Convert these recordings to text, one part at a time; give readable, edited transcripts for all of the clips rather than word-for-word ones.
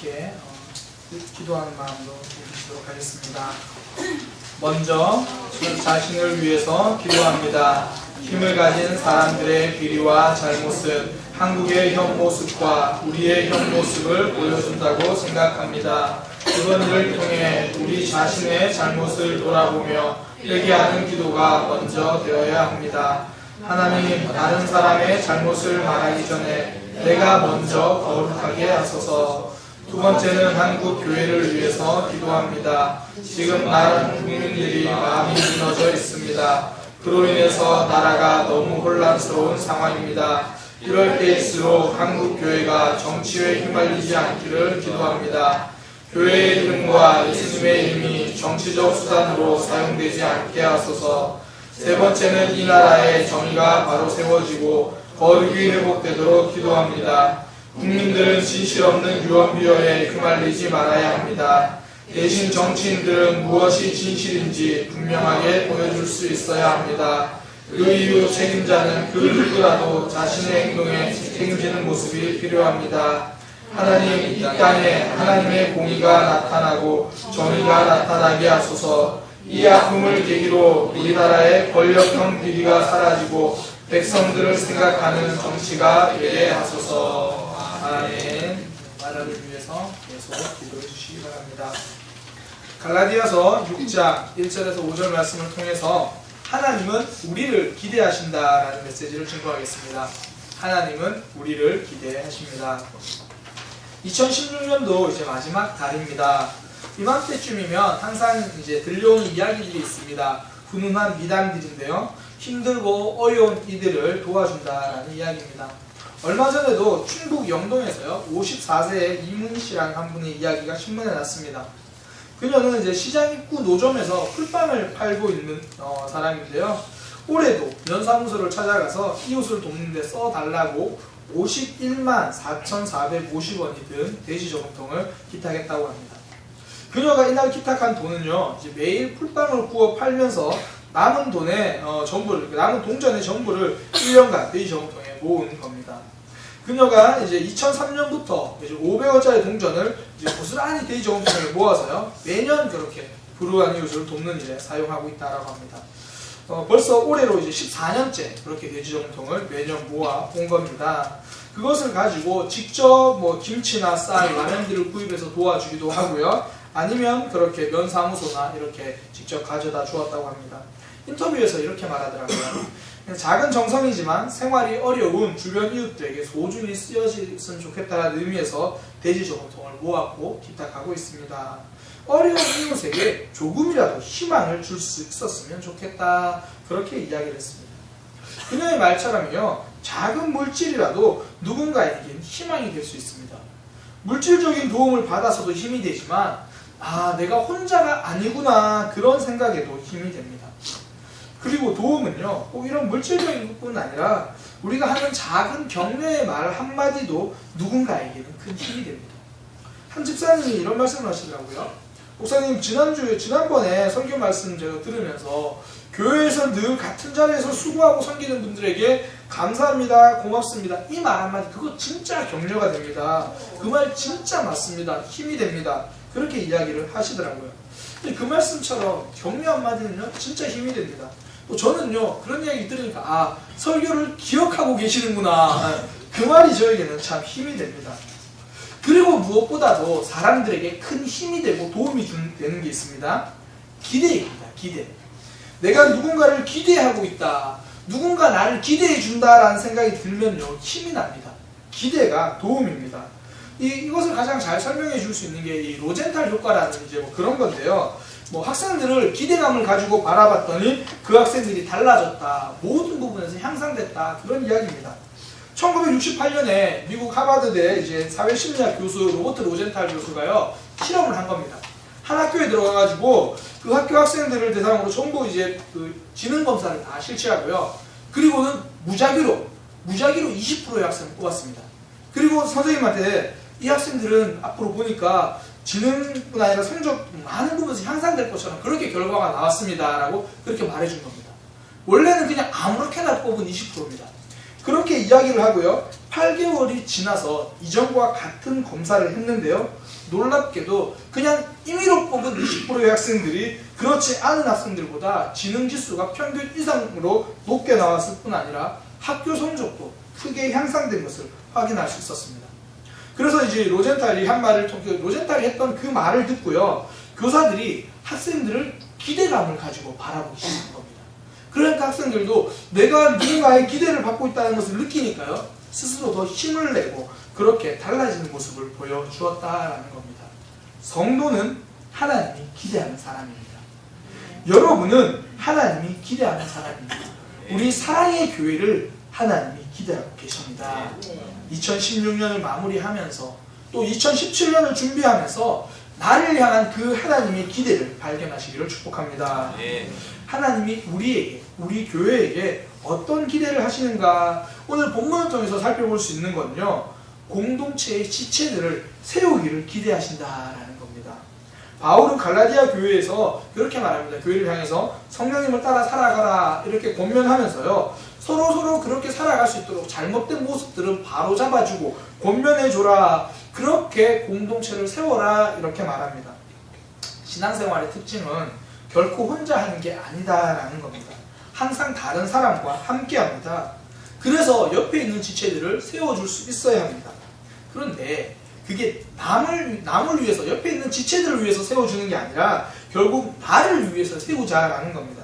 함께 기도하는 마음으로 드리도록 하겠습니다. 먼저 자신을 위해서 기도합니다. 힘을 가진 사람들의 비리와 잘못은 한국의 현 모습과 우리의 현 모습을 보여준다고 생각합니다. 이번 일을 통해 우리 자신의 잘못을 돌아보며 회개하는 기도가 먼저 되어야 합니다. 하나님, 다른 사람의 잘못을 말하기 전에 내가 먼저 거룩하게 하소서. 두 번째는 한국 교회를 위해서 기도합니다. 지금 많은 국민들이 마음이 무너져 있습니다. 그로 인해서 나라가 너무 혼란스러운 상황입니다. 이럴 때일수록 한국 교회가 정치에 휘말리지 않기를 기도합니다. 교회의 이름과 예수님의 이름이 정치적 수단으로 사용되지 않게 하소서. 세 번째는 이 나라의 정의가 바로 세워지고 거룩이 회복되도록 기도합니다. 국민들은 진실 없는 유언비어에 휘말리지 말아야 합니다. 대신 정치인들은 무엇이 진실인지 분명하게 보여줄 수 있어야 합니다. 그 이후 책임자는 그 누구라도 자신의 행동에 책임지는 모습이 필요합니다. 하나님, 이 땅에 하나님의 공의가 나타나고 정의가 나타나게 하소서. 이 아픔을 계기로 우리나라의 권력형 비리가 사라지고 백성들을 생각하는 정치가 되게 하소서. 아멘. 나라를 위해서 계속 기도해 주시기 바랍니다. 갈라디아서 6장 1절에서 5절 말씀을 통해서 하나님은 우리를 기대하신다라는 메시지를 증거하겠습니다. 하나님은 우리를 기대하십니다. 2016년도 이제 마지막 달입니다. 이맘때쯤이면 항상 이제 들려오는 이야기들이 있습니다. 훈훈한 미담들인데요. 힘들고 어려운 이들을 도와준다라는 이야기입니다. 얼마 전에도 충북 영동에서요, 54세의 이문희 씨라는 한 분의 이야기가 신문에 났습니다. 그녀는 이제 시장 입구 노점에서 풀빵을 팔고 있는 사람인데요. 올해도 면사무소를 찾아가서 이웃을 돕는 데 써달라고 51만 4,450원이 든 돼지저금통을 기탁했다고 합니다. 그녀가 이날 기탁한 돈은요, 이제 매일 풀빵을 구워 팔면서 남은 돈의 남은 동전의 전부를 1년간 돼지저금통에 모은 겁니다. 그녀가 이제 2003년부터 이제 500원짜리 동전을 이제 고스란히 돼지저금통에 모아서요, 매년 그렇게 불우한 이웃을 돕는 일에 사용하고 있다라고 합니다. 벌써 올해로 이제 14년째 그렇게 돼지저금통을 매년 모아 온 겁니다. 그것을 가지고 직접 뭐 김치나 쌀, 라면들을 구입해서 도와주기도 하고요. 아니면 그렇게 면사무소나 이렇게 직접 가져다 주었다고 합니다. 인터뷰에서 이렇게 말하더라고요. 작은 정성이지만 생활이 어려운 주변 이웃들에게 소중히 쓰여졌으면 좋겠다는 의미에서 돼지저금통을 모았고 기탁하고 있습니다. 어려운 이웃에게 조금이라도 희망을 줄 수 있었으면 좋겠다, 그렇게 이야기를 했습니다. 그녀의 말처럼요, 작은 물질이라도 누군가에겐 희망이 될 수 있습니다. 물질적인 도움을 받아서도 힘이 되지만 내가 혼자가 아니구나, 그런 생각에도 힘이 됩니다. 그리고 도움은요, 꼭 이런 물질적인 것뿐 아니라 우리가 하는 작은 격려의 말 한마디도 누군가에게는 큰 힘이 됩니다. 한 집사님이 이런 말씀을 하시더라고요. 목사님, 지난번에 설교 말씀 제가 들으면서 교회에서 늘 같은 자리에서 수고하고 섬기는 분들에게 감사합니다, 고맙습니다, 이 말 한마디, 그거 진짜 격려가 됩니다. 그 말 진짜 맞습니다, 힘이 됩니다, 그렇게 이야기를 하시더라고요. 근데 그 말씀처럼 격려 한마디는요, 진짜 힘이 됩니다. 또 저는요, 그런 이야기 들으니까 설교를 기억하고 계시는구나, 그 말이 저에게는 참 힘이 됩니다. 그리고 무엇보다도 사람들에게 큰 힘이 되고 도움이 되는 게 있습니다. 기대입니다. 기대. 내가 누군가를 기대하고 있다, 누군가 나를 기대해 준다라는 생각이 들면요, 힘이 납니다. 기대가 도움입니다. 이것을 가장 잘 설명해 줄 수 있는 게 이 로젠탈 효과라는 이제 뭐 그런 건데요. 뭐 학생들을 기대감을 가지고 바라봤더니 그 학생들이 달라졌다, 모든 부분에서 향상됐다, 그런 이야기입니다. 1968년에 미국 하버드대 이제 사회심리학 교수 로버트 로젠탈 교수가요, 실험을 한 겁니다. 한 학교에 들어가가지고 그 학교 학생들을 대상으로 전부 이제 그 지능 검사를 다 실시하고요. 그리고는 무작위로 20%의 학생을 뽑았습니다. 그리고 선생님한테 이 학생들은 앞으로 보니까 지능뿐 아니라 성적 많은 부분에서 향상될 것처럼 그렇게 결과가 나왔습니다, 라고 그렇게 말해준 겁니다. 원래는 그냥 아무렇게나 뽑은 20%입니다. 그렇게 이야기를 하고요. 8개월이 지나서 이전과 같은 검사를 했는데요. 놀랍게도 그냥 임의로 뽑은 20%의 학생들이 그렇지 않은 학생들보다 지능지수가 평균 이상으로 높게 나왔을 뿐 아니라 학교 성적도 크게 향상된 것을 확인할 수 있었습니다. 그래서 이제 로젠탈이 한 말을 로젠탈이 했던 그 말을 듣고요. 교사들이 학생들을 기대감을 가지고 바라보기 시작한 겁니다. 그러니까 학생들도 내가 누군가의 기대를 받고 있다는 것을 느끼니까요. 스스로 더 힘을 내고 그렇게 달라지는 모습을 보여주었다라는 겁니다. 성도는 하나님이 기대하는 사람입니다. 여러분은 하나님이 기대하는 사람입니다. 우리 사랑의 교회를 하나님이 기대하고 계십니다. 2016년을 마무리하면서 또 2017년을 준비하면서 나를 향한 그 하나님의 기대를 발견하시기를 축복합니다. 하나님이 우리에게, 우리 교회에게 어떤 기대를 하시는가 오늘 본문을 통해서 살펴볼 수 있는 건요. 공동체의 지체들을 세우기를 기대하신다라는 겁니다. 바울은 갈라디아 교회에서 그렇게 말합니다. 교회를 향해서 성령님을 따라 살아가라 이렇게 권면하면서요. 서로 그렇게 살아갈 수 있도록 잘못된 모습들은 바로 잡아주고 권면해줘라. 그렇게 공동체를 세워라 이렇게 말합니다. 신앙생활의 특징은 결코 혼자 하는 게 아니다라는 겁니다. 항상 다른 사람과 함께합니다. 그래서 옆에 있는 지체들을 세워줄 수 있어야 합니다. 그런데 그게 남을 위해서 옆에 있는 지체들을 위해서 세워주는 게 아니라 결국 나를 위해서 세우자라는 겁니다.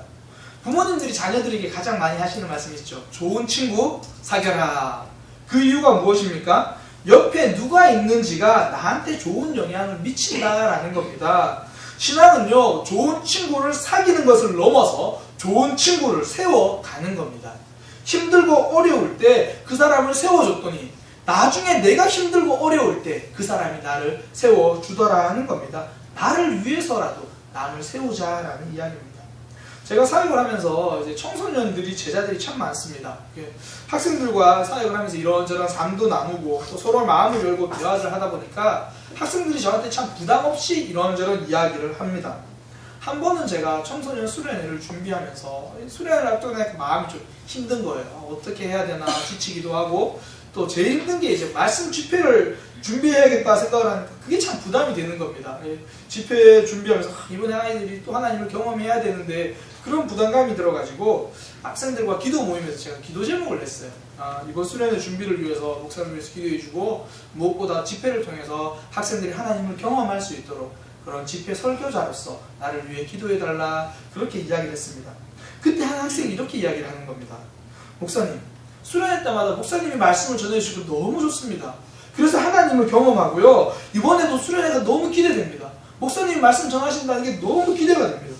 부모님들이 자녀들에게 가장 많이 하시는 말씀이 있죠. 좋은 친구 사귀어라. 그 이유가 무엇입니까? 옆에 누가 있는지가 나한테 좋은 영향을 미친다라는 겁니다. 신앙은요, 좋은 친구를 사귀는 것을 넘어서 좋은 친구를 세워가는 겁니다. 힘들고 어려울 때 그 사람을 세워줬더니 나중에 내가 힘들고 어려울 때 그 사람이 나를 세워주더라 하는 겁니다. 나를 위해서라도 남을 세우자라는 이야기입니다. 제가 사역을 하면서 이제 청소년들이 제자들이 참 많습니다. 학생들과 사역을 하면서 이런저런 삶도 나누고 또 서로 마음을 열고 대화를 하다 보니까 학생들이 저한테 참 부담 없이 이런저런 이야기를 합니다. 한 번은 제가 청소년 수련회를 준비하면서 수련회를 앞두고 마음이 좀 힘든 거예요. 어떻게 해야 되나 지치기도 하고 또 제일 힘든 게 이제 말씀 집회를 준비해야겠다 생각을 하니까 그게 참 부담이 되는 겁니다. 집회 준비하면서 이번에 아이들이 또 하나님을 경험해야 되는데 그런 부담감이 들어가지고 학생들과 기도 모임에서 제가 기도 제목을 냈어요. 이번 수련회 준비를 위해서 목사님을 위해서 기도해주고 무엇보다 집회를 통해서 학생들이 하나님을 경험할 수 있도록 그런 집회 설교자로서 나를 위해 기도해달라 그렇게 이야기를 했습니다. 그때 한 학생이 이렇게 이야기를 하는 겁니다. 목사님, 수련회 때마다 목사님이 말씀을 전해주시고 너무 좋습니다. 그래서 하나님을 경험하고요. 이번에도 수련회가 너무 기대됩니다. 목사님이 말씀 전하신다는 게 너무 기대가 됩니다.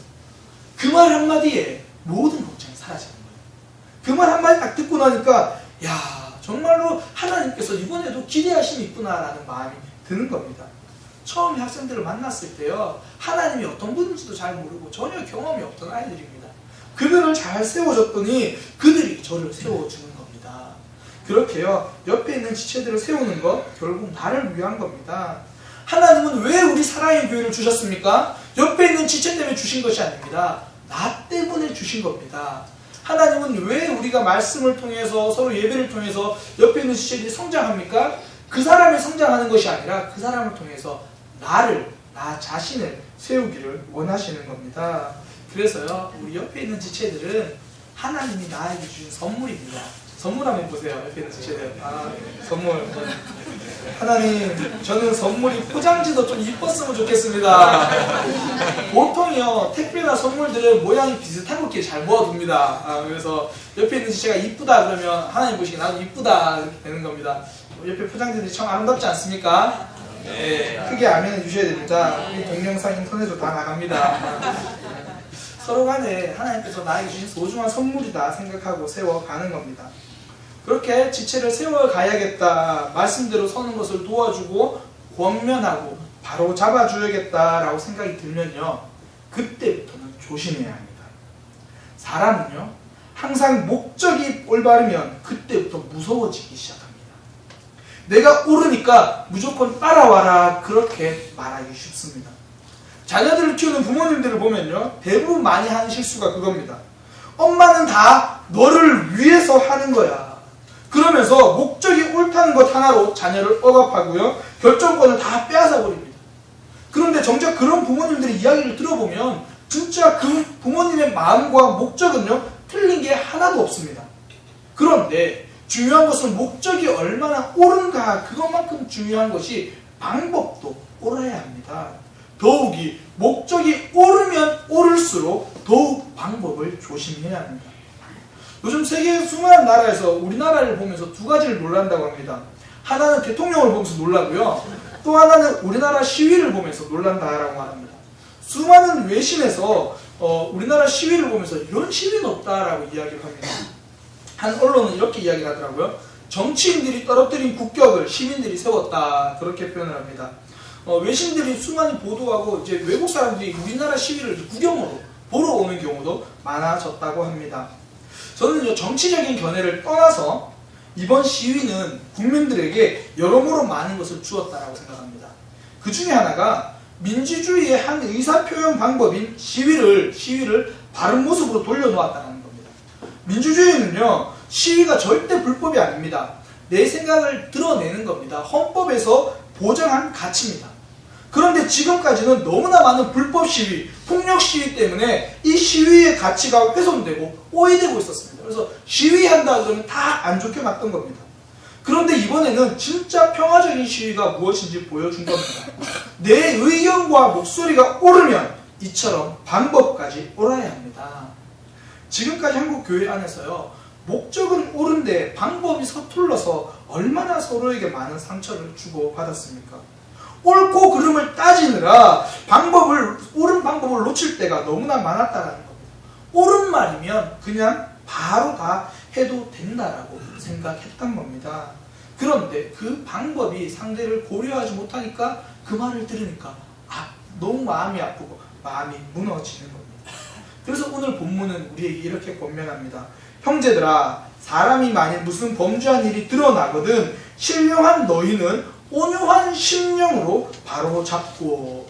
그 말 한마디에 모든 걱정이 사라지는 거예요. 그 말 한마디 딱 듣고 나니까 야 정말로 하나님께서 이번에도 기대하심이 있구나라는 마음이 드는 겁니다. 처음에 학생들을 만났을 때요. 하나님이 어떤 분인지도 잘 모르고 전혀 경험이 없던 아이들입니다. 그들을 잘 세워줬더니 그들이 저를 세워주는 겁니다. 그렇게요. 옆에 있는 지체들을 세우는 것 결국 나를 위한 겁니다. 하나님은 왜 우리 사랑의 교회를 주셨습니까? 옆에 있는 지체 때문에 주신 것이 아닙니다. 나 때문에 주신 겁니다. 하나님은 왜 우리가 말씀을 통해서 서로 예배를 통해서 옆에 있는 지체들이 성장합니까? 그 사람이 성장하는 것이 아니라 그 사람을 통해서 나 자신을 세우기를 원하시는 겁니다. 그래서요, 우리 옆에 있는 지체들은 하나님이 나에게 주신 선물입니다. 선물 한번 보세요. 옆에 있는 지체들. 선물. 하나님, 저는 선물이 포장지도 좀 이뻤으면 좋겠습니다. 보통이요, 택배나 선물들은 모양이 비슷한 것끼리 잘 모아둡니다. 그래서 옆에 있는 지체가 이쁘다 그러면 하나님 보시기에 나도 이쁘다 이렇게 되는 겁니다. 옆에 포장지들이 참 아름답지 않습니까? 네, 크게 아멘해 주셔야 됩니다. 이 동영상 인터넷으로 다 나갑니다. 서로 간에 하나님께서 나에게 주신 소중한 선물이다 생각하고 세워가는 겁니다. 그렇게 지체를 세워가야겠다, 말씀대로 서는 것을 도와주고 권면하고 바로 잡아줘야겠다라고 생각이 들면요, 그때부터는 조심해야 합니다. 사람은요, 항상 목적이 올바르면 그때부터 무서워지기 시작합니다. 내가 옳으니까 무조건 따라와라 그렇게 말하기 쉽습니다. 자녀들을 키우는 부모님들을 보면요, 대부분 많이 하는 실수가 그겁니다. 엄마는 다 너를 위해서 하는 거야. 그러면서 목적이 옳다는 것 하나로 자녀를 억압하고요. 결정권을 다 빼앗아 버립니다. 그런데 정작 그런 부모님들의 이야기를 들어보면 진짜 그 부모님의 마음과 목적은요, 틀린 게 하나도 없습니다. 그런데 중요한 것은 목적이 얼마나 옳은가, 그것만큼 중요한 것이 방법도 옳아야 합니다. 더욱이 목적이 옳으면 옳을수록 더욱 방법을 조심해야 합니다. 요즘 세계 수많은 나라에서 우리나라를 보면서 두 가지를 놀란다고 합니다. 하나는 대통령을 보면서 놀라고요. 또 하나는 우리나라 시위를 보면서 놀란다라고 말합니다. 수많은 외신에서 우리나라 시위를 보면서 이런 시위는 없다라고 이야기를 합니다. 한 언론은 이렇게 이야기를 하더라고요. 정치인들이 떨어뜨린 국격을 시민들이 세웠다, 그렇게 표현을 합니다. 외신들이 수많이 보도하고 이제 외국 사람들이 우리나라 시위를 구경으로 보러 오는 경우도 많아졌다고 합니다. 저는 정치적인 견해를 떠나서 이번 시위는 국민들에게 여러모로 많은 것을 주었다고 생각합니다. 그 중에 하나가 민주주의의 한 의사표현 방법인 시위를 바른 모습으로 돌려놓았다는 겁니다. 민주주의는요, 시위가 절대 불법이 아닙니다. 내 생각을 드러내는 겁니다. 헌법에서 보장한 가치입니다. 그런데 지금까지는 너무나 많은 불법 시위, 폭력 시위 때문에 이 시위의 가치가 훼손되고 오해되고 있었습니다. 그래서 시위한다 그러면 다 안 좋게 봤던 겁니다. 그런데 이번에는 진짜 평화적인 시위가 무엇인지 보여준 겁니다. 내 의견과 목소리가 옳으면 이처럼 방법까지 옳아야 합니다. 지금까지 한국 교회 안에서요, 목적은 옳은데 방법이 서툴러서 얼마나 서로에게 많은 상처를 주고 받았습니까? 옳고 그름을 따지느라 옳은 방법을 놓칠 때가 너무나 많았다는 겁니다. 옳은 말이면 그냥 바로 다 해도 된다라고 생각했던 겁니다. 그런데 그 방법이 상대를 고려하지 못하니까 그 말을 들으니까 너무 마음이 아프고 마음이 무너지는 겁니다. 그래서 오늘 본문은 우리에게 이렇게 권면합니다. 형제들아, 사람이 만일 무슨 범죄한 일이 드러나거든 신령한 너희는 온유한 심령으로 바로 잡고.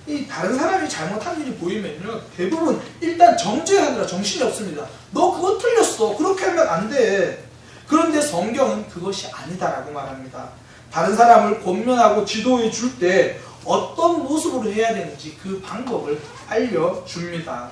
이 다른 사람이 잘못한 일이 보이면요, 대부분 일단 정죄하느라 정신이 없습니다. 너 그거 틀렸어, 그렇게 하면 안 돼. 그런데 성경은 그것이 아니다라고 말합니다. 다른 사람을 권면하고 지도해 줄 때 어떤 모습으로 해야 되는지 그 방법을 알려줍니다.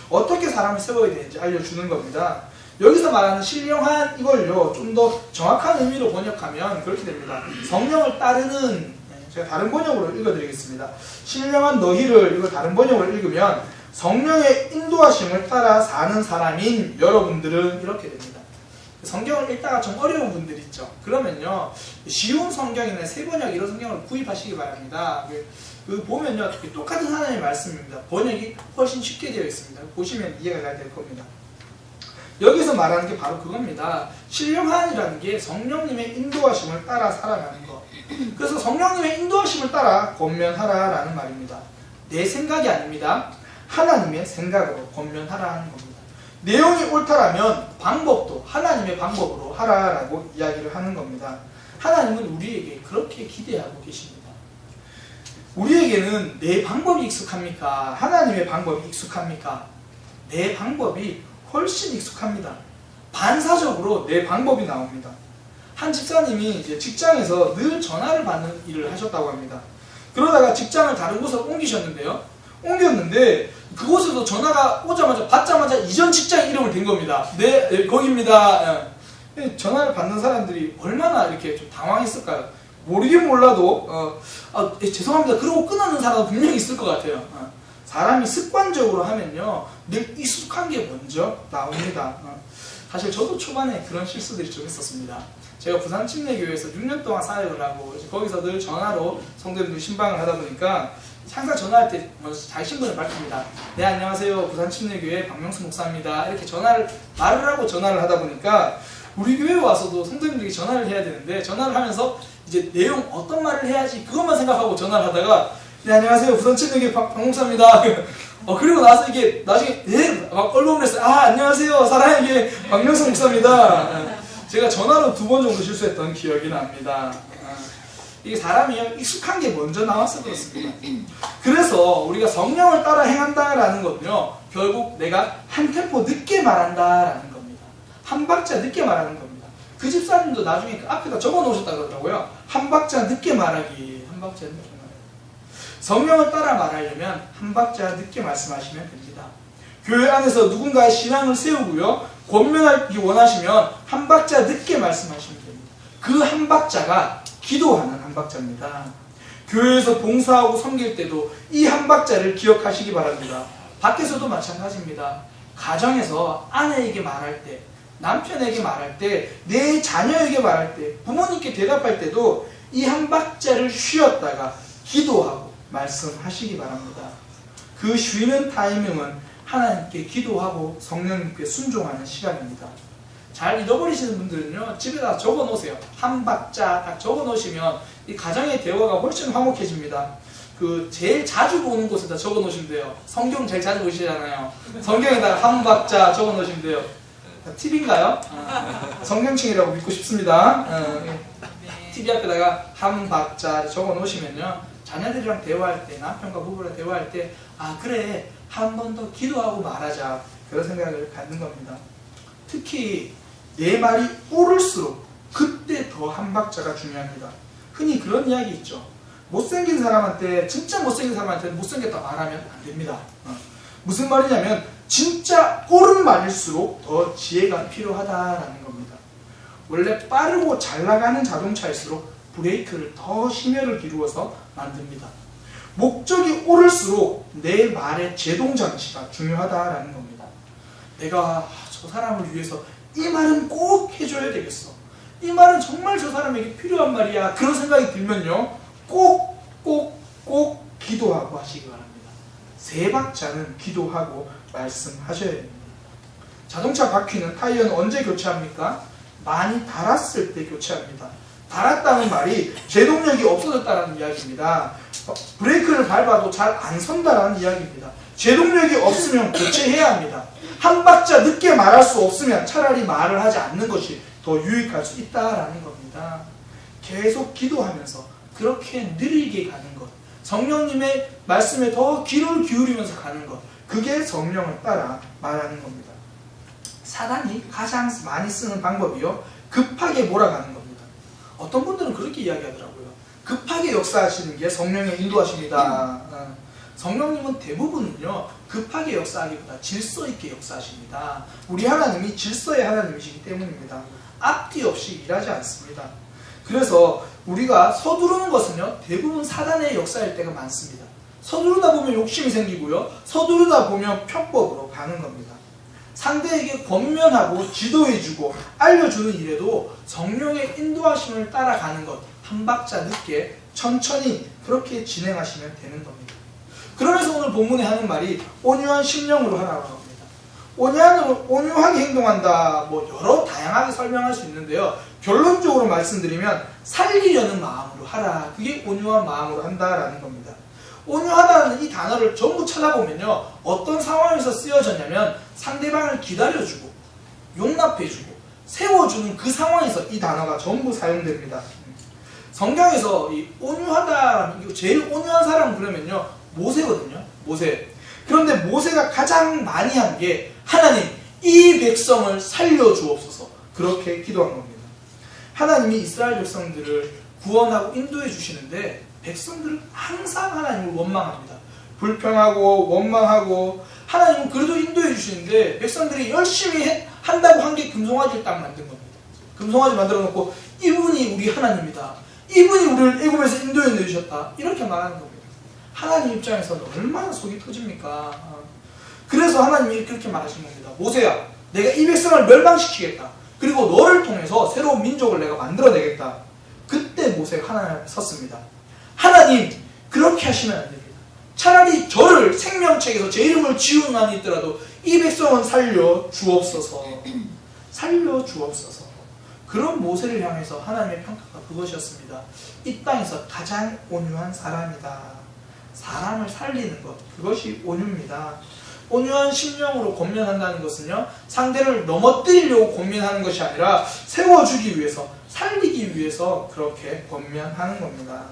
어떻게 사람을 세워야 되는지 알려주는 겁니다. 여기서 말하는 신령한 이걸요, 좀 더 정확한 의미로 번역하면 그렇게 됩니다. 성령을 따르는, 제가 다른 번역으로 읽어드리겠습니다. 신령한 너희를, 이거 다른 번역으로 읽으면 성령의 인도하심을 따라 사는 사람인 여러분들은, 이렇게 됩니다. 성경을 읽다가 좀 어려운 분들 있죠. 그러면요, 쉬운 성경이나 세번역 이런 성경을 구입하시기 바랍니다. 그 보면요, 똑같은 하나님의 말씀입니다. 번역이 훨씬 쉽게 되어 있습니다. 보시면 이해가 잘 될 겁니다. 여기서 말하는 게 바로 그겁니다. 신령한이라는 게 성령님의 인도하심을 따라 살아가는 것. 그래서 성령님의 인도하심을 따라 권면하라라는 말입니다. 내 생각이 아닙니다. 하나님의 생각으로 권면하라는 겁니다. 내용이 옳다라면 방법도 하나님의 방법으로 하라라고 이야기를 하는 겁니다. 하나님은 우리에게 그렇게 기대하고 계십니다. 우리에게는 내 방법이 익숙합니까? 하나님의 방법이 익숙합니까? 내 방법이 훨씬 익숙합니다. 반사적으로 내 방법이 나옵니다. 한 집사님이 이제 직장에서 늘 전화를 받는 일을 하셨다고 합니다. 그러다가 직장을 다른 곳으로 옮겼는데 그곳에서 전화가 오자마자 받자마자 이전 직장 이름을 댄 겁니다. 네, 거기입니다. 전화를 받는 사람들이 얼마나 이렇게 좀 당황했을까요? 모르긴 몰라도 죄송합니다. 그러고 끊는 사람도 분명히 있을 것 같아요. 사람이 습관적으로 하면요, 늘 익숙한 게 먼저 나옵니다. 사실 저도 초반에 그런 실수들이 좀 있었습니다. 제가 부산 침례교회에서 6년 동안 사역을 하고 거기서 늘 전화로 성도님들 신방을 하다 보니까 항상 전화할 때 먼저 자기 신분을 밝힙니다. 네, 안녕하세요, 부산 침례교회 박명수 목사입니다. 이렇게 말을 하고 전화를 하다 보니까 우리 교회에 와서도 성도님들에게 전화를 해야 되는데, 전화를 하면서 이제 내용 어떤 말을 해야지 그것만 생각하고 전화를 하다가 네, 안녕하세요, 부산 침례교회 박 목사입니다. 그리고 나서 이게 나중에 막 얼버무렸어요. 안녕하세요, 사랑의 교회 박명수 목사입니다. 제가 전화로 2번 정도 실수했던 기억이 납니다. 이게 사람이 익숙한 게 먼저 나와서 그렇습니다. 그래서 우리가 성령을 따라 행한다라는 건요, 결국 내가 한 템포 늦게 말한다라는 겁니다. 한 박자 늦게 말하는 겁니다. 그 집사님도 나중에 그 앞에다 적어 놓으셨다 그러더라고요. 한 박자 늦게 말하기. 한 박자 늦게 말하기. 성령을 따라 말하려면 한 박자 늦게 말씀하시면 됩니다. 교회 안에서 누군가의 신앙을 세우고요, 권면하기 원하시면 한 박자 늦게 말씀하시면 됩니다. 그 한 박자가 기도하는 한 박자입니다. 교회에서 봉사하고 섬길 때도 이 한 박자를 기억하시기 바랍니다. 밖에서도 마찬가지입니다. 가정에서 아내에게 말할 때, 남편에게 말할 때, 내 자녀에게 말할 때, 부모님께 대답할 때도 이 한 박자를 쉬었다가 기도하고 말씀하시기 바랍니다. 그 쉬는 타이밍은 하나님께 기도하고 성령님께 순종하는 시간입니다. 잘 잊어버리시는 분들은요, 집에다 적어 놓으세요. 한 박자 딱 적어 놓으시면 이 가정의 대화가 훨씬 화목해집니다. 그 제일 자주 보는 곳에다 적어 놓으시면 돼요. 성경 제일 자주 보시잖아요. 성경에다가 한 박자 적어 놓으시면 돼요. 팁인가요? 성경책이라고 믿고 싶습니다. TV 앞에다가 한 박자 적어 놓으시면요, 자녀들이랑 대화할 때, 남편과 부부랑 대화할 때, 아 그래, 한 번 더 기도하고 말하자, 그런 생각을 갖는 겁니다. 특히 내 말이 옳을수록 그때 더 한 박자가 중요합니다. 흔히 그런 이야기 있죠. 못생긴 사람한테, 진짜 못생긴 사람한테 못생겼다 말하면 안 됩니다. 무슨 말이냐면 진짜 옳은 말일수록 더 지혜가 필요하다라는 겁니다. 원래 빠르고 잘 나가는 자동차일수록 브레이크를 더 심혈을 기울여서 만듭니다. 목적이 옳을수록 내 말의 제동장치가 중요하다라는 겁니다. 내가 저 사람을 위해서 이 말은 꼭 해줘야 되겠어, 이 말은 정말 저 사람에게 필요한 말이야, 그런 생각이 들면요, 꼭 기도하고 하시기 바랍니다. 세 박자는 기도하고 말씀하셔야 됩니다. 자동차 바퀴는, 타이어는 언제 교체합니까? 많이 닳았을 때 교체합니다. 닳았다는 말이 제동력이 없어졌다는 이야기입니다. 브레이크를 밟아도 잘 안 선다라는 이야기입니다. 제동력이 없으면 교체해야 합니다. 한 박자 늦게 말할 수 없으면 차라리 말을 하지 않는 것이 더 유익할 수 있다라는 겁니다. 계속 기도하면서 그렇게 느리게 가는 것, 성령님의 말씀에 더 귀를 기울이면서 가는 것, 그게 성령을 따라 말하는 겁니다. 사단이 가장 많이 쓰는 방법이요, 급하게 몰아가는 겁니다. 어떤 분들은 그렇게 이야기하더라고요. 급하게 역사하시는 게 성령의 인도하십니다. 성령님은 대부분은요, 급하게 역사하기보다 질서 있게 역사하십니다. 우리 하나님이 질서의 하나님이시기 때문입니다. 앞뒤 없이 일하지 않습니다. 그래서 우리가 서두르는 것은요, 대부분 사단의 역사일 때가 많습니다. 서두르다 보면 욕심이 생기고요, 서두르다 보면 편법으로 가는 겁니다. 상대에게 권면하고 지도해주고 알려주는 일에도 성령의 인도하심을 따라가는 것, 한 박자 늦게 천천히 그렇게 진행하시면 되는 겁니다. 그러면서 오늘 본문에 하는 말이 온유한 심령으로 하라고 합니다. 온유하게 행동한다, 뭐 여러 다양하게 설명할 수 있는데요, 결론적으로 말씀드리면 살리려는 마음으로 하라, 그게 온유한 마음으로 한다라는 겁니다. 온유하다는 이 단어를 전부 찾아보면요, 어떤 상황에서 쓰여졌냐면 상대방을 기다려주고 용납해주고 세워주는 그 상황에서 이 단어가 전부 사용됩니다. 성경에서 이 온유하다, 제일 온유한 사람 그러면요, 모세거든요. 모세. 그런데 모세가 가장 많이 한 게 하나님, 이 백성을 살려주옵소서, 그렇게 기도한 겁니다. 하나님이 이스라엘 백성들을 구원하고 인도해 주시는데 백성들은 항상 하나님을 원망합니다. 불평하고 원망하고, 하나님은 그래도 인도해 주시는데 백성들이 열심히 한다고 한 게 금송아지를 딱 만든 겁니다. 금송아지 만들어 놓고 이분이 우리 하나님이다, 이분이 우리를 애굽에서 인도해 내주셨다, 이렇게 말하는 겁니다. 하나님 입장에서는 얼마나 속이 터집니까? 그래서 하나님이 그렇게 말하신 겁니다. 모세야, 내가 이 백성을 멸망시키겠다, 그리고 너를 통해서 새로운 민족을 내가 만들어내겠다. 그때 모세가 하나님 앞에 섰습니다. 하나님, 그렇게 하시면 안 됩니다. 차라리 저를 생명책에서 제 이름을 지운 한이 있더라도 이 백성은 살려 주옵소서, 살려 주옵소서. 그런 모세를 향해서 하나님의 평가가 그것이었습니다. 이 땅에서 가장 온유한 사람이다. 사람을 살리는 것, 그것이 온유입니다. 온유한 심령으로 권면한다는 것은요, 상대를 넘어뜨리려고 권면하는 것이 아니라 세워주기 위해서, 살리기 위해서 그렇게 권면하는 겁니다.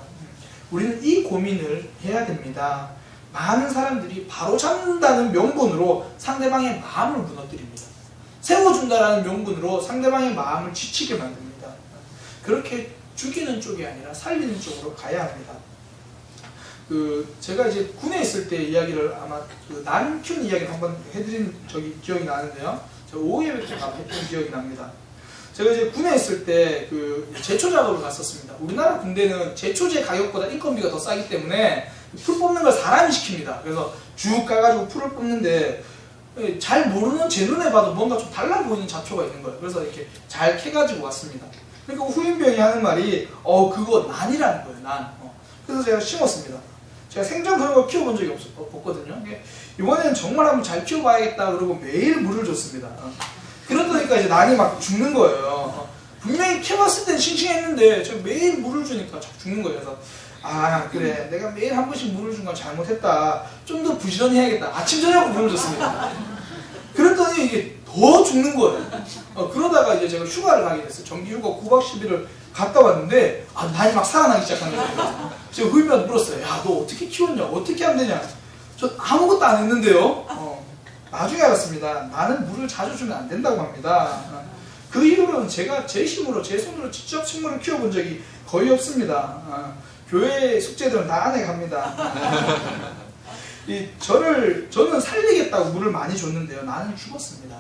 우리는 이 고민을 해야 됩니다. 많은 사람들이 바로잡는다는 명분으로 상대방의 마음을 무너뜨립니다. 세워준다라는 명분으로 상대방의 마음을 지치게 만듭니다. 그렇게 죽이는 쪽이 아니라 살리는 쪽으로 가야 합니다. 제가 이제 군에 있을 때 이야기를 아마 남편 이야기를 한번 해드린 적이 기억이 나는데요. 제가 5개월 때 했던 기억이 납니다. 제가 이제 군에 있을 때 제초 작업을 갔었습니다. 우리나라 군대는 제초제 가격보다 인건비가 더 싸기 때문에 풀 뽑는 걸 사람이 시킵니다. 그래서 쭉 가가지고 풀을 뽑는데 잘 모르는 제 눈에 봐도 뭔가 좀 달라 보이는 잡초가 있는 거예요. 그래서 이렇게 잘 캐가지고 왔습니다. 그러니까 후임병이 하는 말이 그거 난이라는 거예요. 난. 그래서 제가 심었습니다. 제가 생전 그런 걸 키워본 적이 없거든요. 이번에는 정말 한번 잘 키워봐야겠다 그러고 매일 물을 줬습니다. 그러다니까 이제 난이 막 죽는 거예요. 분명히 캐봤을 땐 싱싱했는데 제가 매일 물을 주니까 자꾸 죽는 거예요. 그래서 그래, 내가 매일 한 번씩 물을 준 건 잘못했다. 좀 더 부지런히 해야겠다. 아침 저녁 물을 줬습니다. 그랬더니 이게 더 죽는 거예요. 그러다가 이제 제가 휴가를 가게 됐어요. 정기 휴가 9박 10일을 갔다 왔는데 난이 막 살아나기 시작한 거예요. 제가 후임한테 물었어요. 야, 너 어떻게 키웠냐? 어떻게 하면 되냐? 저 아무것도 안 했는데요. 나중에 알았습니다. 나는 물을 자주 주면 안 된다고 합니다. 그 이후로는 제가 제 힘으로, 제 손으로 직접 식물을 키워본 적이 거의 없습니다. 교회 숙제들은 다 아내가 합니다. 저는 살리겠다고 물을 많이 줬는데요. 나는 죽었습니다.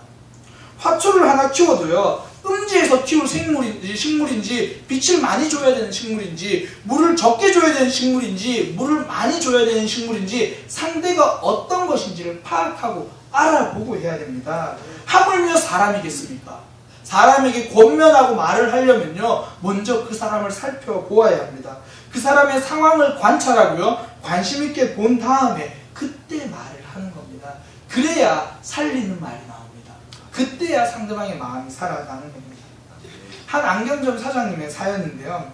화초를 하나 키워도요, 음지에서 키울 식물인지, 빛을 많이 줘야 되는 식물인지, 물을 적게 줘야 되는 식물인지, 물을 많이 줘야 되는 식물인지, 상대가 어떤 것인지를 파악하고 알아보고 해야 됩니다. 하물며 사람이겠습니까? 사람에게 권면하고 말을 하려면요, 먼저 그 사람을 살펴보아야 합니다. 그 사람의 상황을 관찰하고요, 관심 있게 본 다음에 그때 말을 하는 겁니다. 그래야 살리는 말이 나옵니다. 그때야 상대방의 마음이 살아나는 겁니다. 한 안경점 사장님의 사연인데요.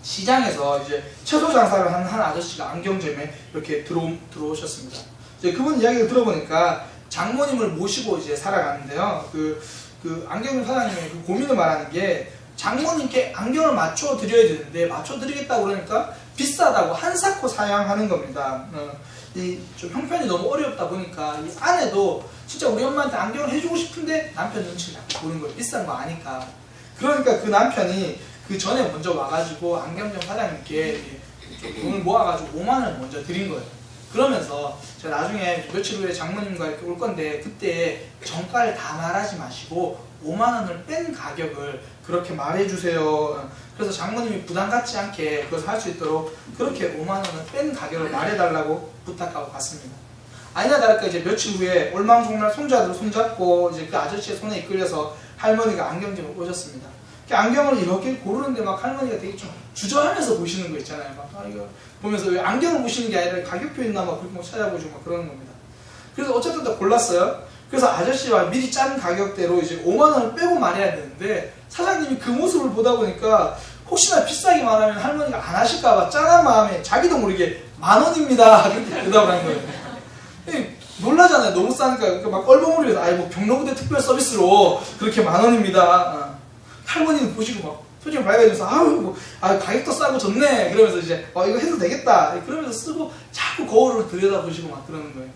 시장에서 이제 채소 장사를 하는 한 아저씨가 안경점에 이렇게 들어오셨습니다. 이제 그분 이야기를 들어보니까 장모님을 모시고 이제 살아가는데요. 그 안경점 사장님의 그 고민을 말하는 게, 장모님께 안경을 맞춰 드려야 되는데 맞춰 드리겠다고 그러니까 비싸다고 한사코 사양하는 겁니다. 좀 형편이 너무 어렵다 보니까 이 아내도 진짜 우리 엄마한테 안경을 해주고 싶은데 남편 눈치를 자꾸 보는 거예요. 비싼 거 아니까. 그러니까 그 남편이 그 전에 먼저 와가지고 안경점 사장님께 돈을 모아가지고 5만 원을 먼저 드린 거예요. 그러면서 제가 나중에 며칠 후에 장모님과 이렇게 올 건데 그때 정가를 다 말하지 마시고 5만 원을 뺀 가격을 그렇게 말해주세요. 그래서 장모님이 부담 갖지 않게 그것을 할 수 있도록 그렇게 5만 원을 뺀 가격을 말해달라고 부탁하고 갔습니다. 아니나 다를까 이제 며칠 후에 올망졸망 손자들 손잡고 이제 그 아저씨의 손에 이끌려서 할머니가 안경점을 오셨습니다. 안경을 이렇게 고르는데 막 할머니가 되게 좀 주저하면서 보시는 거 있잖아요. 이거 보면서 왜 안경을 보시는 게 아니라 가격표 있나 막 그렇게 막 찾아보시고 막 그러는 겁니다. 그래서 어쨌든 다 골랐어요. 그래서 아저씨와 미리 짠 가격대로 이제 5만 원을 빼고 말해야 되는데 사장님이 그 모습을 보다 보니까 혹시나 비싸게 말하면 할머니가 안 하실까봐 짠한 마음에 자기도 모르게 10,000원입니다. 그렇게 대답을 한 거예요. 놀라잖아요. 너무 싸니까. 그러니까 막 얼버무려서 뭐 경로부대 특별 서비스로 그렇게 10,000원입니다. 할머니는 보시고 막 표정이 밝아지면서 가격도 싸고 좋네 그러면서 이제 이거 해도 되겠다 그러면서 쓰고 자꾸 거울을 들여다보시고 막 그러는 거예요.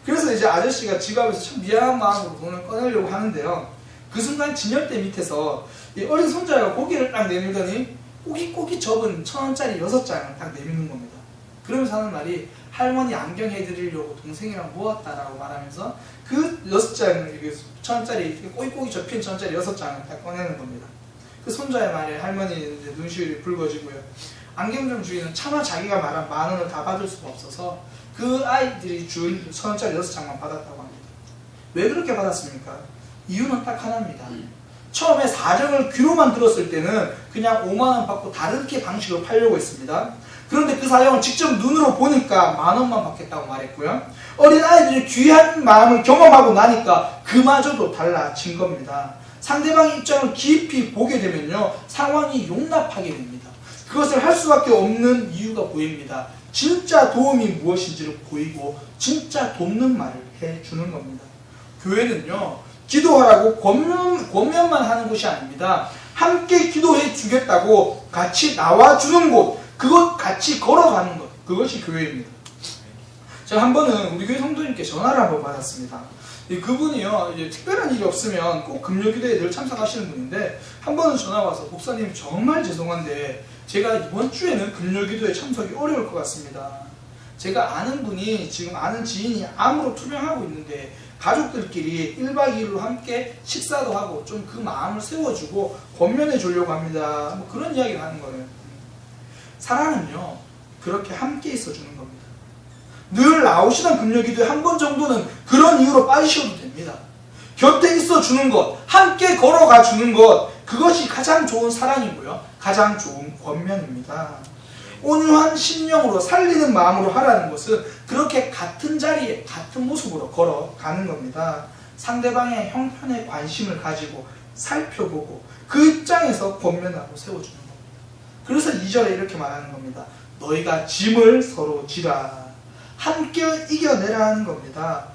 그래서 이제 아저씨가 지갑에서 참 미안한 마음으로 돈을 꺼내려고 하는데요. 그 순간 진열대 밑에서 이 어린 손자가 고개를 딱 내밀더니 꼬깃꼬깃 접은 1,000원짜리 6장을 딱 내미는 겁니다. 그러면서 하는 말이, 할머니 안경 해드리려고 동생이랑 모았다라고 말하면서 그 6장 1,000원짜리 꼬깃꼬깃 접힌 1,000원짜리 6장을 딱 꺼내는 겁니다. 그 손자의 말에 할머니 이제 눈시울이 붉어지고요. 안경점 주인은 차마 자기가 말한 10,000원을 다 받을 수가 없어서 그 아이들이 준 1,000원짜리 6장만 받았다고 합니다. 왜 그렇게 받았습니까? 이유는 딱 하나입니다. 처음에 사정을 귀로만 들었을 때는 그냥 5만 원 받고 다르게 방식으로 팔려고 했습니다. 그런데 그 사정을 직접 눈으로 보니까 10,000원만 받겠다고 말했고요. 어린 아이들이 귀한 마음을 경험하고 나니까 그마저도 달라진 겁니다. 상대방의 입장을 깊이 보게 되면요, 상황이 용납하게 됩니다. 그것을 할 수밖에 없는 이유가 보입니다. 진짜 도움이 무엇인지를 보이고 진짜 돕는 말을 해주는 겁니다. 교회는요, 기도하라고 권면만 하는 곳이 아닙니다. 함께 기도해 주겠다고 같이 나와주는 곳, 그것 같이 걸어가는 것, 그것이 교회입니다. 제가 한 번은 우리 교회 성도님께 전화를 한번 받았습니다. 그분이요, 이제 특별한 일이 없으면 꼭 금요기도에 늘 참석하시는 분인데, 한 번은 전화 와서, 목사님 정말 죄송한데 제가 이번 주에는 금요기도에 참석이 어려울 것 같습니다. 제가 아는 분이, 지금 아는 지인이 암으로 투병하고 있는데 가족들끼리 1박 2일로 함께 식사도 하고 좀 그 마음을 세워주고 권면해 주려고 합니다. 뭐 그런 이야기를 하는 거예요. 사랑은요, 그렇게 함께 있어주는 겁니다. 늘 나오시던 금요기도에 한 번 정도는 그런 이유로 빠지셔도 됩니다. 곁에 있어주는 것, 함께 걸어가 주는 것, 그것이 가장 좋은 사랑이고요, 가장 좋은 권면입니다. 온유한 심령으로 살리는 마음으로 하라는 것은 그렇게 같은 자리에 같은 모습으로 걸어가는 겁니다. 상대방의 형편에 관심을 가지고 살펴보고 그 입장에서 권면하고 세워주는 겁니다. 그래서 2절에 이렇게 말하는 겁니다. 너희가 짐을 서로 지라. 함께 이겨내라는 겁니다.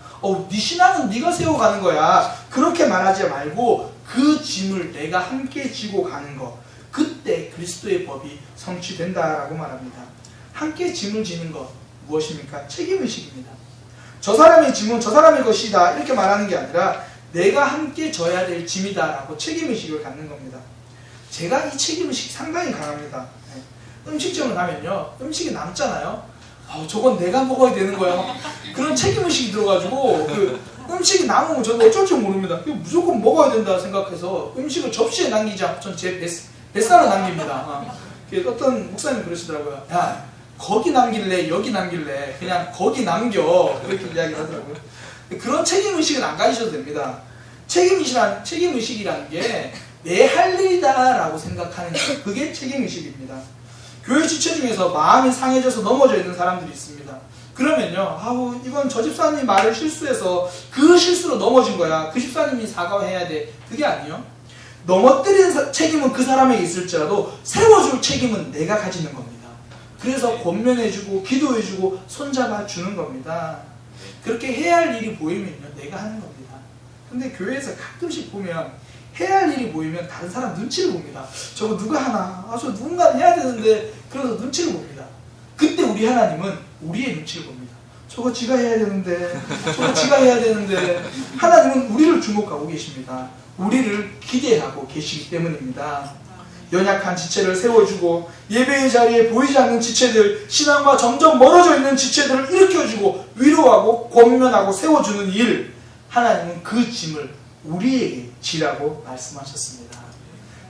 네 신앙은 네가 세워가는 거야. 그렇게 말하지 말고 그 짐을 내가 함께 지고 가는 것, 그때 그리스도의 법이 성취된다라고 말합니다. 함께 짐을 지는 것 무엇입니까? 책임의식입니다. 저 사람의 짐은 저 사람의 것이다 이렇게 말하는 게 아니라 내가 함께 져야 될 짐이다 라고 책임의식을 갖는 겁니다. 제가 이 책임의식이 상당히 강합니다. 음식점을 가면요, 음식이 남잖아요. 저건 내가 먹어야 되는 거야. 그런 책임의식이 들어가지고 음식이 남으면 저는 어쩔 줄 모릅니다. 무조건 먹어야 된다 생각해서 음식을 접시에 남기지 않고 전 제 뱃살을 남깁니다. 어떤 목사님이 그러시더라고요. 야, 거기 남길래 여기 남길래 그냥 거기 남겨, 그렇게 이야기를 하더라고요. 그런 책임의식은 안 가지셔도 됩니다. 책임의식이라는 게 내 할 일이다 라고 생각하는 게, 그게 책임의식입니다. 교회 지체 중에서 마음이 상해져서 넘어져 있는 사람들이 있습니다. 그러면요, 이건 저 집사님 말을 실수해서 그 실수로 넘어진 거야, 그 집사님이 사과해야 돼. 그게 아니에요. 넘어뜨린 책임은 그 사람에게 있을지라도 세워줄 책임은 내가 가지는 겁니다. 그래서 권면해주고 기도해주고 손잡아주는 겁니다. 그렇게 해야 할 일이 보이면요, 내가 하는 겁니다. 근데 교회에서 가끔씩 보면 해야 할 일이 보이면 다른 사람 눈치를 봅니다. 저거 누가 하나? 저 누군가는 해야 되는데, 그래서 눈치를 봅니다. 그때 우리 하나님은 우리의 눈치를 봅니다. 저거 지가 해야 되는데, 저거 지가 해야 되는데. 하나님은 우리를 주목하고 계십니다. 우리를 기대하고 계시기 때문입니다. 연약한 지체를 세워주고 예배의 자리에 보이지 않는 지체들, 신앙과 점점 멀어져 있는 지체들을 일으켜주고 위로하고 권면하고 세워주는 일, 하나님은 그 짐을 우리에게 지라고 말씀하셨습니다.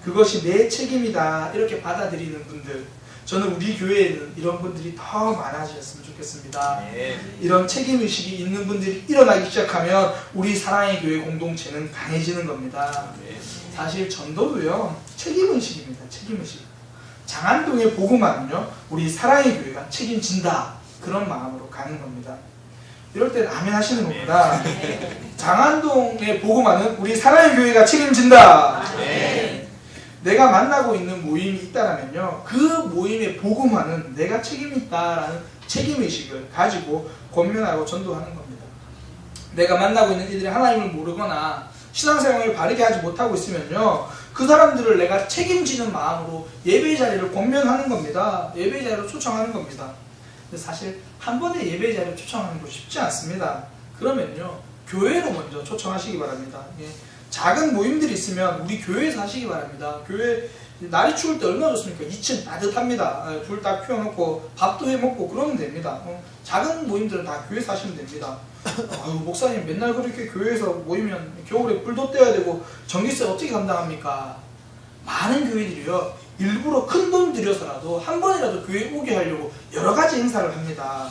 그것이 내 책임이다 이렇게 받아들이는 분들, 저는 우리 교회에는 이런 분들이 더 많아지셨으면 좋겠습니다. 이런 책임의식이 있는 분들이 일어나기 시작하면 우리 사랑의 교회 공동체는 강해지는 겁니다. 사실 전도도요, 책임의식입니다. 책임의식. 장안동의 복음화는요, 우리 사랑의 교회가 책임진다, 그런 마음으로 가는 겁니다. 이럴 땐 아멘 하시는 겁니다. 장안동의 복음화는 우리 사랑의 교회가 책임진다. 내가 만나고 있는 모임이 있다면요, 그 모임의 복음화는 내가 책임이 있다라는 책임의식을 가지고 권면하고 전도하는 겁니다. 내가 만나고 있는 이들이 하나님을 모르거나 신앙생활을 바르게 하지 못하고 있으면요, 그 사람들을 내가 책임지는 마음으로 예배의 자리를 권면하는 겁니다. 예배의 자리로 초청하는 겁니다. 근데 사실 한 번에 예배의 자리를 초청하는 거 쉽지 않습니다. 그러면요, 교회로 먼저 초청하시기 바랍니다. 작은 모임들이 있으면 우리 교회에서 하시기 바랍니다. 교회 날이 추울 때 얼마나 좋습니까? 2층 따뜻합니다. 불 딱 피워놓고 밥도 해먹고 그러면 됩니다. 작은 모임들은 다 교회에서 하시면 됩니다. 목사님 맨날 그렇게 교회에서 모이면 겨울에 불도 떼야 되고 전기세 어떻게 감당합니까? 많은 교회들이요, 일부러 큰 돈 들여서라도 한 번이라도 교회에 오게 하려고 여러 가지 행사를 합니다.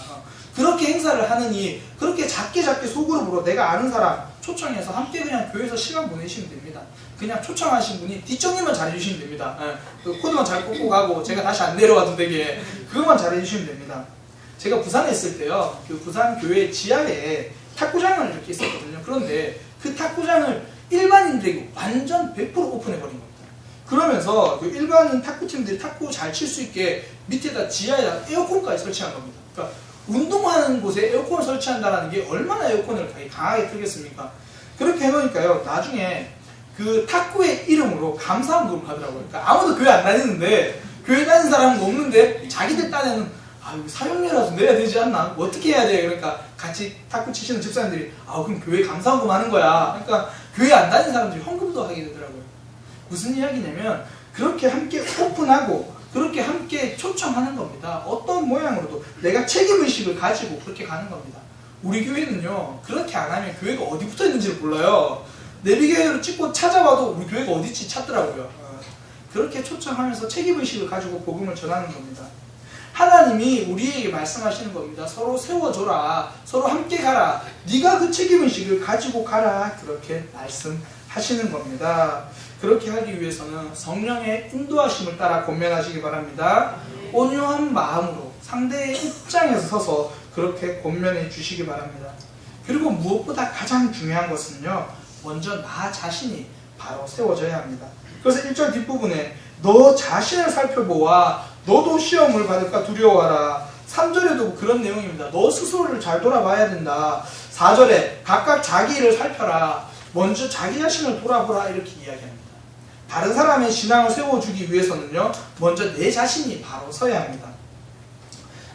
그렇게 행사를 하느니 그렇게 작게 소그룹으로 내가 아는 사람 초청해서 함께 그냥 교회에서 시간 보내시면 됩니다. 그냥 초청하신 분이 뒷정리만 잘해주시면 됩니다. 그 코드만 잘 꽂고 가고 제가 다시 안 내려와도 되게 그것만 잘해주시면 됩니다. 제가 부산에 있을 때요, 그 부산 교회 지하에 탁구장을 이렇게 있었거든요. 그런데 그 탁구장을 일반인들에게 완전 100% 오픈해버린 겁니다. 그러면서 그 일반인 탁구팀들이 탁구 잘 칠 수 있게 밑에다 지하에 에어컨까지 설치한 겁니다. 그러니까 운동하는 곳에 에어컨을 설치한다는 게 얼마나 에어컨을 강하게 틀겠습니까? 그렇게 해놓으니까요, 나중에 그 탁구의 이름으로 감사원금을 하더라고요. 그러니까 아무도 교회 안 다니는데, 교회 다니는 사람은 없는데 자기들 딴에는 여기 사용료라도 내야 되지 않나? 뭐 어떻게 해야 돼? 그러니까 같이 탁구 치시는 집사님들이 그럼 교회 감사헌금 하는 거야. 그러니까 교회 안 다니는 사람들이 헌금도 하게 되더라고요. 무슨 이야기냐면 그렇게 함께 오픈하고 그렇게 함께 초청하는 겁니다. 어떤 모양으로도 내가 책임의식을 가지고 그렇게 가는 겁니다. 우리 교회는요 그렇게 안 하면 교회가 어디 붙어 있는지를 몰라요. 내비게이터를 찍고 찾아봐도 우리 교회가 어디지 찾더라고요. 그렇게 초청하면서 책임의식을 가지고 복음을 전하는 겁니다. 하나님이 우리에게 말씀하시는 겁니다. 서로 세워줘라. 서로 함께 가라. 네가 그 책임의식을 가지고 가라. 그렇게 말씀하시는 겁니다. 그렇게 하기 위해서는 성령의 인도하심을 따라 권면하시기 바랍니다. 온유한 마음으로 상대의 입장에서 서서 그렇게 권면해 주시기 바랍니다. 그리고 무엇보다 가장 중요한 것은요, 먼저 나 자신이 바로 세워져야 합니다. 그래서 1절 뒷부분에 너 자신을 살펴보아 너도 시험을 받을까 두려워하라. 3절에도 그런 내용입니다. 너 스스로를 잘 돌아봐야 된다. 4절에 각각 자기 일을 살펴라. 먼저 자기 자신을 돌아보라. 이렇게 이야기합니다. 다른 사람의 신앙을 세워주기 위해서는요, 먼저 내 자신이 바로 서야 합니다.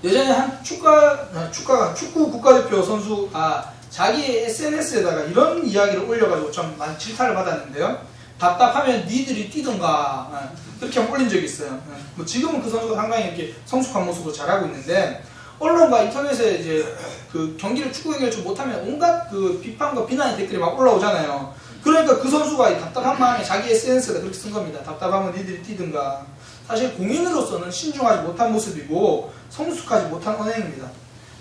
예전에 한 축구 국가대표 선수가 자기의 SNS에다가 이런 이야기를 올려가지고 좀 많이 질타를 받았는데요. 답답하면 니들이 뛰던가 그렇게 올린 적이 있어요. 뭐 지금은 그 선수가 상당히 이렇게 성숙한 모습으로 잘하고 있는데, 언론과 인터넷에 이제 그 축구 경기를 좀 못하면 온갖 그 비판과 비난의 댓글이 막 올라오잖아요. 그러니까 그 선수가 이 답답한 마음에 자기 SNS에다 그렇게 쓴 겁니다. 답답하면 니들이 뛰든가. 사실 공인으로서는 신중하지 못한 모습이고 성숙하지 못한 언행입니다.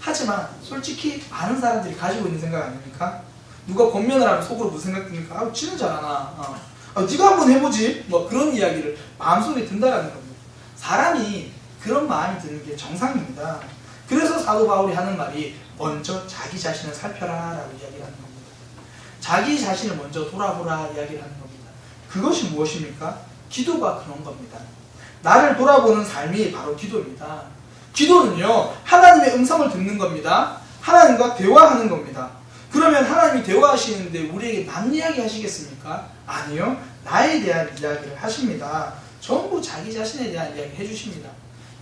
하지만 솔직히 많은 사람들이 가지고 있는 생각 아닙니까? 누가 권면을 하면 속으로 무슨 생각 듭니까? 지는 잘하나. 네가 한번 해보지. 뭐 그런 이야기를 마음속에 든다라는 겁니다. 사람이 그런 마음이 드는 게 정상입니다. 그래서 사도 바울이 하는 말이 먼저 자기 자신을 살펴라 라고 이야기를 하는 겁니다. 자기 자신을 먼저 돌아보라 이야기를 하는 겁니다. 그것이 무엇입니까? 기도가 그런 겁니다. 나를 돌아보는 삶이 바로 기도입니다. 기도는요, 하나님의 음성을 듣는 겁니다. 하나님과 대화하는 겁니다. 그러면 하나님이 대화하시는데 우리에게 남 이야기 하시겠습니까? 아니요. 나에 대한 이야기를 하십니다. 전부 자기 자신에 대한 이야기 해주십니다.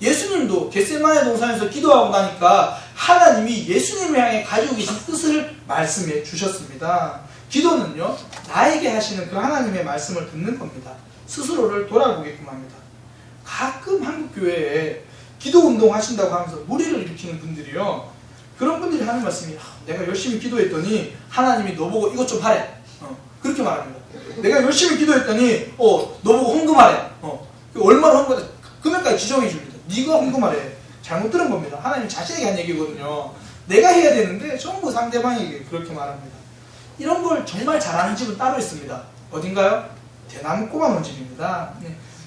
예수님도 겟세마네 동산에서 기도하고 나니까 하나님이 예수님을 향해 가지고 계신 뜻을 말씀해 주셨습니다. 기도는요, 나에게 하시는 그 하나님의 말씀을 듣는 겁니다. 스스로를 돌아보게끔 합니다. 가끔 한국교회에 기도운동 하신다고 하면서 무리를 일으키는 분들이요, 그런 분들이 하는 말씀이 내가 열심히 기도했더니 하나님이 너보고 이것 좀 하래. 그렇게 말합니다. 내가 열심히 기도했더니 너보고 헌금하래. 얼마나 헌금하래. 금액까지 지정해 줍니다. 네가 헌금하래. 잘못 들은 겁니다. 하나님 자신에게 한 얘기거든요. 내가 해야 되는데 전부 상대방에게 그렇게 말합니다. 이런 걸 정말 잘하는 집은 따로 있습니다. 어딘가요? 대나무 꼬마문 집입니다.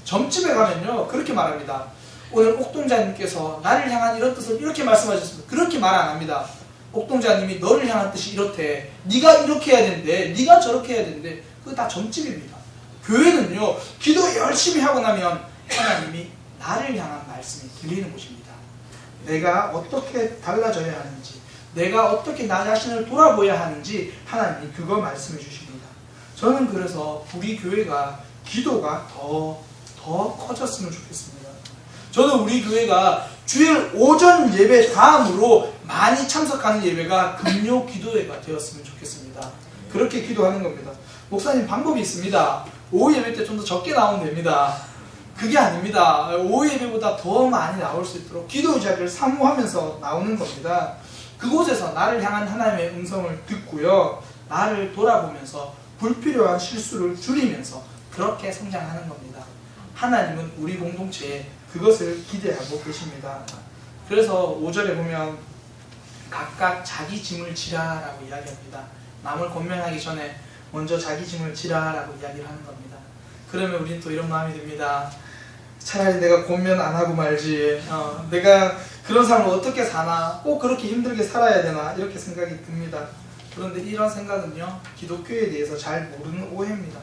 점집에 가면요 그렇게 말합니다. 오늘 옥동자님께서 나를 향한 이런 뜻을 이렇게 말씀하셨습니다. 그렇게 말 안 합니다. 옥동자님이 너를 향한 뜻이 이렇대. 네가 이렇게 해야 되는데, 네가 저렇게 해야 되는데, 그거 다 점집입니다. 교회는요, 기도 열심히 하고 나면 하나님이 나를 향한 말씀이 들리는 곳입니다. 내가 어떻게 달라져야 하는지, 내가 어떻게 나 자신을 돌아보아야 하는지 하나님이 그거 말씀해 주십니다. 저는 그래서 우리 교회가 기도가 더 커졌으면 좋겠습니다. 저는 우리 교회가 주일 오전 예배 다음으로 많이 참석하는 예배가 금요 기도회가 되었으면 좋겠습니다. 그렇게 기도하는 겁니다. 목사님 방법이 있습니다. 오후 예배 때 좀 더 적게 나오면 됩니다. 그게 아닙니다. 오후 예배보다 더 많이 나올 수 있도록 기도의 자리를 사모하면서 나오는 겁니다. 그곳에서 나를 향한 하나님의 음성을 듣고요, 나를 돌아보면서 불필요한 실수를 줄이면서 그렇게 성장하는 겁니다. 하나님은 우리 공동체에 그것을 기대하고 계십니다. 그래서 5절에 보면 각각 자기 짐을 지라라고 이야기합니다. 남을 권면하기 전에 먼저 자기 짐을 지라라고 이야기를 하는 겁니다. 그러면 우리는 또 이런 마음이 듭니다. 차라리 내가 권면 안 하고 말지. 내가 그런 삶을 어떻게 사나? 꼭 그렇게 힘들게 살아야 되나? 이렇게 생각이 듭니다. 그런데 이런 생각은요, 기독교에 대해서 잘 모르는 오해입니다.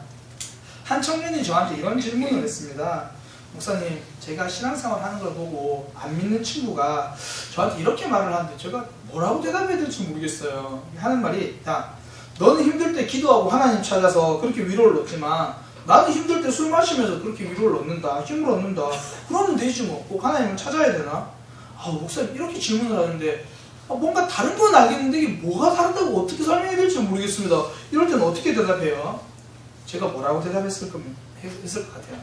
한 청년이 저한테 이런 질문을 했습니다. 목사님, 제가 신앙생활 하는 걸 보고 안 믿는 친구가 저한테 이렇게 말을 하는데 제가 뭐라고 대답해야 될지 모르겠어요. 하는 말이, 야, 너는 힘들 때 기도하고 하나님 찾아서 그렇게 위로를 얻지만 나는 힘들 때 술 마시면서 그렇게 위로를 얻는다, 힘을 얻는다. 그러면 되지 뭐. 꼭 하나님을 찾아야 되나? 목사님 이렇게 질문을 하는데 뭔가 다른 건 알겠는데 이게 뭐가 다르다고 어떻게 설명해야 될지 모르겠습니다. 이럴 때는 어떻게 대답해요? 제가 뭐라고 대답했을 것 같아요?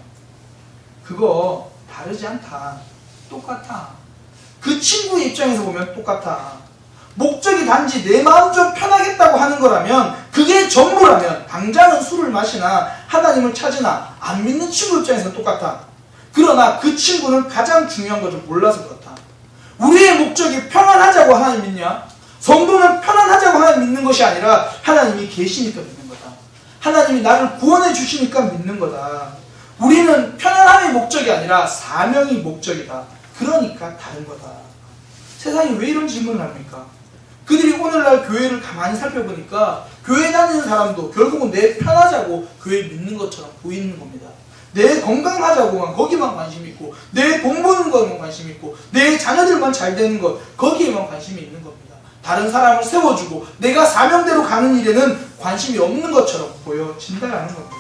그거 다르지 않다. 똑같아. 그 친구의 입장에서 보면 똑같아. 목적이 단지 내 마음 좀 편하겠다고 하는 거라면, 그게 전부라면 당장은 술을 마시나 하나님을 찾으나 안 믿는 친구 입장에서는 똑같아. 그러나 그 친구는 가장 중요한 걸 좀 몰라서 그렇다. 우리의 목적이 평안하자고 하나님 믿냐? 성도는 편안하자고 하나님 믿는 것이 아니라 하나님이 계시니까 믿는 거다. 하나님이 나를 구원해 주시니까 믿는 거다. 우리는 편안함의 목적이 아니라 사명이 목적이다. 그러니까 다른 거다. 세상이 왜 이런 질문을 합니까? 그들이 오늘날 교회를 가만히 살펴보니까 교회 다니는 사람도 결국은 내 편하자고 교회 믿는 것처럼 보이는 겁니다. 내 건강하자고만 거기만 관심 있고, 내 돈 버는 것만 관심 있고, 내 자녀들만 잘 되는 것 거기에만 관심이 있는 겁니다. 다른 사람을 세워주고 내가 사명대로 가는 일에는 관심이 없는 것처럼 보여진다라는 겁니다.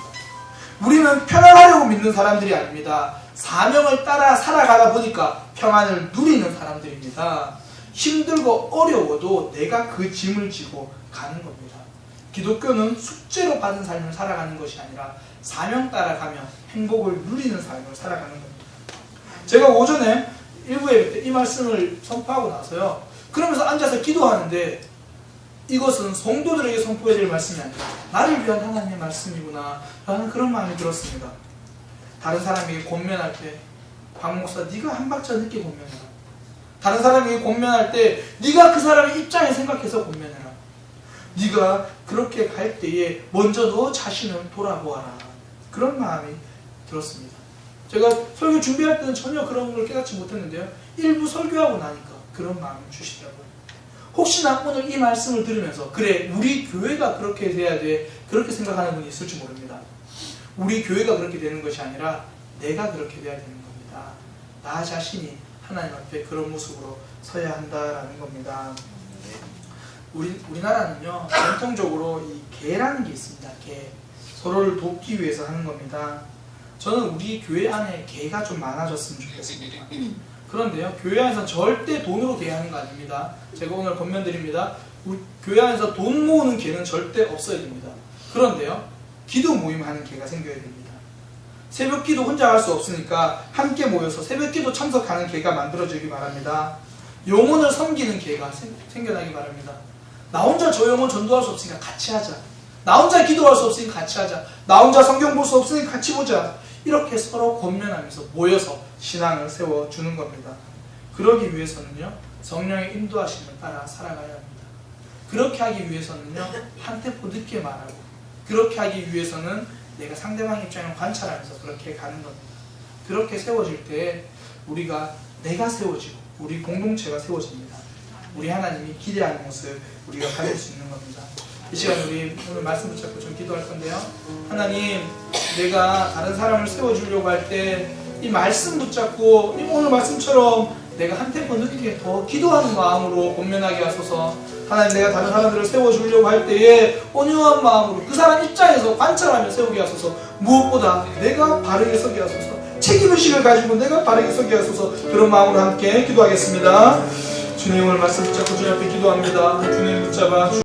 우리는 편안하려고 믿는 사람들이 아닙니다. 사명을 따라 살아가다 보니까 평안을 누리는 사람들입니다. 힘들고 어려워도 내가 그 짐을 지고 가는 겁니다. 기독교는 숙제로 받은 삶을 살아가는 것이 아니라 사명 따라가며 행복을 누리는 삶을 살아가는 겁니다. 제가 오전에 일부 예배 때 이 말씀을 선포하고 나서요, 그러면서 앉아서 기도하는데 이것은 성도들에게 선포해야 될 말씀이 아니라 나를 위한 하나님의 말씀이구나 라는 그런 마음이 들었습니다. 다른 사람에게 권면할 때 박 목사 네가 한 박자 늦게 권면해라. 다른 사람에게 권면할 때 네가 그 사람의 입장을 생각해서 권면해라. 네가 그렇게 갈 때에 먼저 너 자신을 돌아보아라. 그런 마음이 들었습니다. 제가 설교 준비할 때는 전혀 그런 걸 깨닫지 못했는데요, 일부 설교하고 나니까 그런 마음을 주시더라고요. 혹시나 오늘 이 말씀을 들으면서 그래 우리 교회가 그렇게 돼야 돼 그렇게 생각하는 분이 있을지 모릅니다. 우리 교회가 그렇게 되는 것이 아니라 내가 그렇게 돼야 되는 겁니다. 나 자신이 하나님 앞에 그런 모습으로 서야 한다라는 겁니다. 우리나라는요 전통적으로 이 계라는 게 있습니다. 계. 서로를 돕기 위해서 하는 겁니다. 저는 우리 교회 안에 계가 좀 많아졌으면 좋겠습니다. 그런데요, 교회 안에서 절대 돈으로 계하는 거 아닙니다. 제가 오늘 권면드립니다. 우리 교회 안에서 돈 모으는 계는 절대 없어야 됩니다. 그런데요, 기도 모임하는 계가 생겨야 됩니다. 새벽 기도 혼자 할 수 없으니까 함께 모여서 새벽 기도 참석하는 계가 만들어지기 바랍니다. 영혼을 섬기는 계가 생겨나기 바랍니다. 나 혼자 저 영혼 전도할 수 없으니까 같이 하자. 나 혼자 기도할 수 없으니까 같이 하자. 나 혼자 성경 볼 수 없으니까 같이 보자. 이렇게 서로 권면하면서 모여서 신앙을 세워주는 겁니다. 그러기 위해서는요, 성령의 인도하심을 따라 살아가야 합니다. 그렇게 하기 위해서는요, 한 템포 늦게 말하고, 그렇게 하기 위해서는 내가 상대방 입장을 관찰하면서 그렇게 가는 겁니다. 그렇게 세워질 때 우리가 내가 세워지고 우리 공동체가 세워집니다. 우리 하나님이 기대하는 모습 우리가 가질 수 있는 겁니다. 이 시간 우리 오늘 말씀 붙잡고 좀 기도할 건데요, 하나님, 내가 다른 사람을 세워주려고 할 때 이 말씀 붙잡고 오늘 말씀처럼 내가 한 템포 늦게 더 기도하는 마음으로 권면하게 하소서. 하나님, 내가 다른 사람들을 세워주려고 할 때에 온유한 마음으로 그 사람 입장에서 관찰하며 세우게 하소서. 무엇보다 내가 바르게 서게 하소서. 책임의식을 가지고 내가 바르게 서게 하소서. 그런 마음으로 함께 기도하겠습니다. 주님, 오늘 말씀 붙잡고 주님 앞에 기도합니다. 주님 붙잡아